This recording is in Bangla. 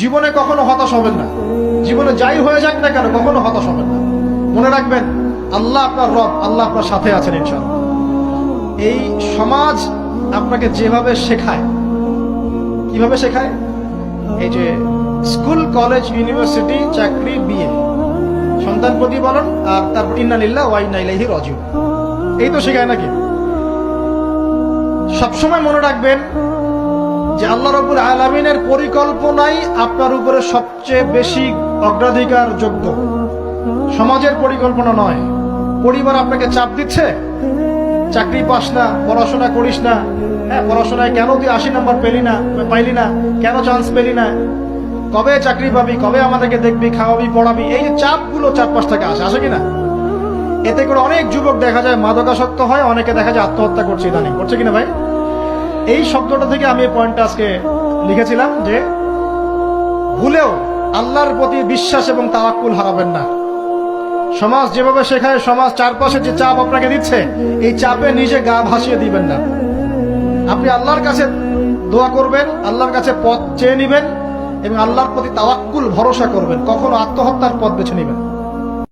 জীবনে কখনো হতাশ হবেন না। জীবনে যাই হয়ে যাক না কেন কখনো হতাশ হবেন না। মনে রাখবেন আল্লাহ আপনার রব, আল্লাহ আপনার সাথে আছেন ইনশাআল্লাহ। এই সমাজ আপনাকে যেভাবে শেখায়, কিভাবে শেখায়, এই যে স্কুল, কলেজ, ইউনিভার্সিটি, চাকরি, বিয়ে, সন্তান প্রতিপালন, আর তারপর ইন্না লিল্লাহি ওয়া ইন্না ইলাইহি রাজিউন, এই তো শেখায় নাকি? সবসময় মনে রাখবেন যে আল্লাহ রাব্বুল আলামিনের পরিকল্পনাই আপনার উপরে সবচেয়ে বেশি অগ্রাধিকার যোগ্য, সমাজের পরিকল্পনা নয়। পরিবার আপনাকে চাপ দিচ্ছে, চাকরি পাস না, পড়াশোনা করিস না, হ্যাঁ পড়াশোনায় কেন তুই 80 নম্বর পাইলি না, কেন চান্স পেলি না, কবে চাকরি পাবি, কবে আমাদেরকে দেখবি, খাওয়াবি, পড়াবি, এই যে চাপগুলো চারপাশ থেকে আসে কিনা, এতে করে অনেক যুবক দেখা যায় মাদকাসক্ত হয়, অনেকে দেখা যায় আত্মহত্যা করছে, ইদানিং করছে কিনা ভাই? এই শব্দটা থেকে আমি এই পয়েন্টটা আজকে লিখেছিলাম যে ভুলেও আল্লাহর প্রতি বিশ্বাস এবং তাওয়াক্কুল হারাবেন না। সমাজ যেভাবে শেখায়, সমাজ চারপাশে যে চাপ আপনাকে দিচ্ছে, এই চাপে নিজে গা ভাসিয়ে দিবেন না। আপনি আল্লাহর কাছে দোয়া করবেন, আল্লাহর কাছে পথ চেয়ে নিবেন এবং আল্লাহর প্রতি তাওয়াক্কুল ভরসা করবেন, কখনো আত্মহত্যার পথ বেছে নিবেন।